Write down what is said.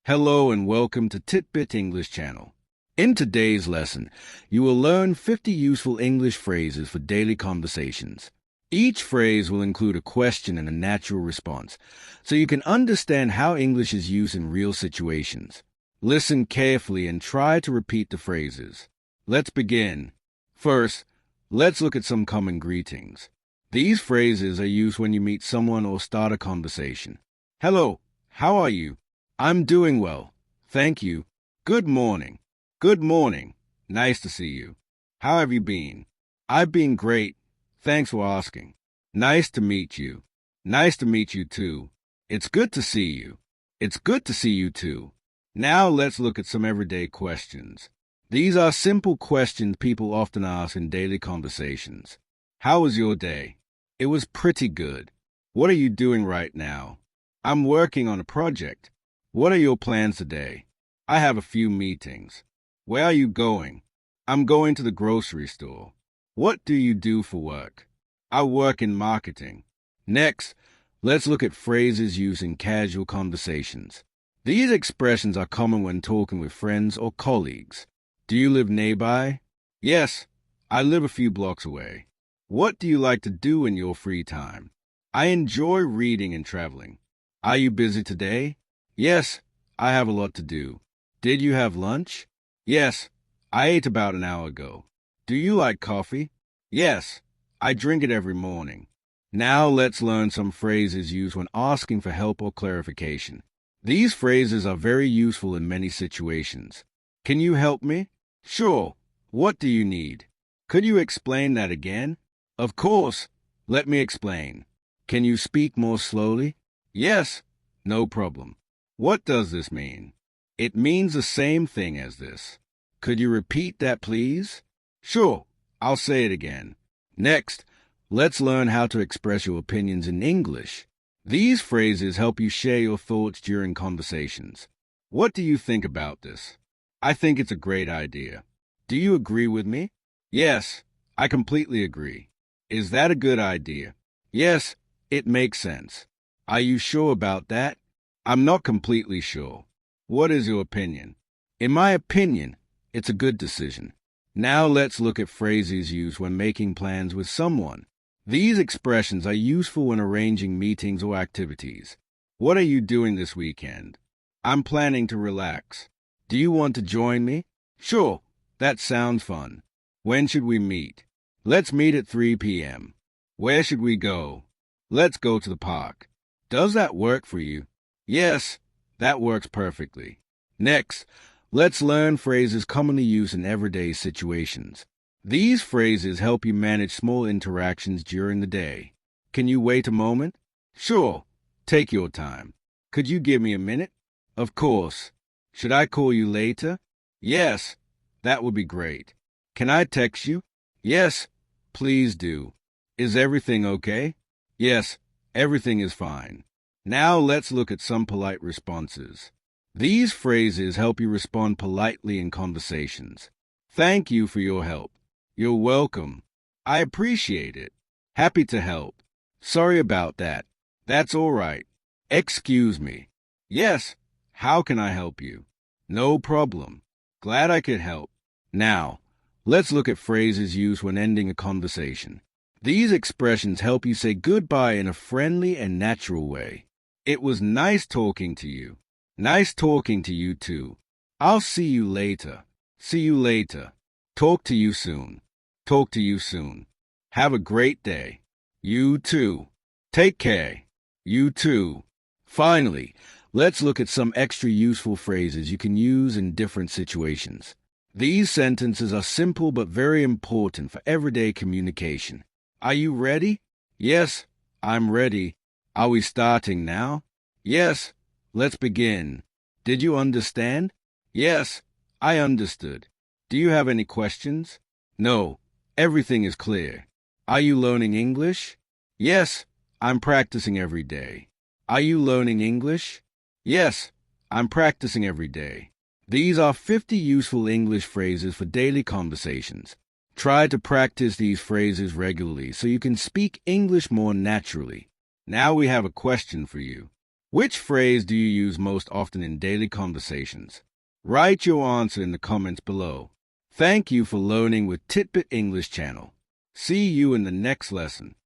Hello and welcome to Titbit English channel. In today's lesson, you will learn 50 useful English phrases for daily conversations. Each phrase will include a question and a natural response, so you can understand how English is used in real situations. Listen carefully and try to repeat the phrases. Let's begin. First, let's look at some common greetings. These phrases are used when you meet someone or start a conversation. Hello, how are you? I'm doing well, thank you. Good morning. Good morning. Nice to see you. How have you been? I've been great. Thanks for asking. Nice to meet you. Nice to meet you too. It's good to see you. It's good to see you too. Now let's look at some everyday questions. These are simple questions people often ask in daily conversations. How was your day? It was pretty good. What are you doing right now? I'm working on a project. What are your plans today? I have a few meetings. Where are you going? I'm going to the grocery store. What do you do for work? I work in marketing. Next, let's look at phrases used in casual conversations. These expressions are common when talking with friends or colleagues. Do you live nearby? Yes, I live a few blocks away. What do you like to do in your free time? I enjoy reading and traveling. Are you busy today? Yes, I have a lot to do. Did you have lunch? Yes, I ate about an hour ago. Do you like coffee? Yes, I drink it every morning. Now let's learn some phrases used when asking for help or clarification. These phrases are very useful in many situations. Can you help me? Sure. What do you need? Could you explain that again? Of course. Let me explain. Can you speak more slowly? Yes. No problem. What does this mean? It means the same thing as this. Could you repeat that, please? Sure, I'll say it again. Next, let's learn how to express your opinions in English. These phrases help you share your thoughts during conversations. What do you think about this? I think it's a great idea. Do you agree with me? Yes, I completely agree. Is that a good idea? Yes, it makes sense. Are you sure about that? I'm not completely sure. What is your opinion? In my opinion, it's a good decision. Now let's look at phrases used when making plans with someone. These expressions are useful when arranging meetings or activities. What are you doing this weekend? I'm planning to relax. Do you want to join me? Sure, that sounds fun. When should we meet? Let's meet at 3 p.m. Where should we go? Let's go to the park. Does that work for you? Yes, that works perfectly. Next, let's learn phrases commonly used in everyday situations. These phrases help you manage small interactions during the day. Can you wait a moment? Sure, take your time. Could you give me a minute? Of course. Should I call you later? Yes, that would be great. Can I text you? Yes, please do. Is everything okay? Yes, everything is fine. Now let's look at some polite responses. These phrases help you respond politely in conversations. Thank you for your help. You're welcome. I appreciate it. Happy to help. Sorry about that. That's all right. Excuse me. Yes. How can I help you? No problem. Glad I could help. Now, let's look at phrases used when ending a conversation. These expressions help you say goodbye in a friendly and natural way. It was nice talking to you. Nice talking to you too. I'll see you later. See you later. Talk to you soon. Talk to you soon. Have a great day. You too. Take care. You too. Finally, let's look at some extra useful phrases you can use in different situations. These sentences are simple but very important for everyday communication. Are you ready? Yes, I'm ready. Are we starting now? Yes, let's begin. Did you understand? Yes, I understood. Do you have any questions? No, everything is clear. Are you learning English? Yes, I'm practicing every day. Are you learning English? Yes, I'm practicing every day. These are 50 useful English phrases for daily conversations. Try to practice these phrases regularly so you can speak English more naturally. Now we have a question for you. Which phrase do you use most often in daily conversations? Write your answer in the comments below. Thank you for learning with Titbit English Channel. See you in the next lesson.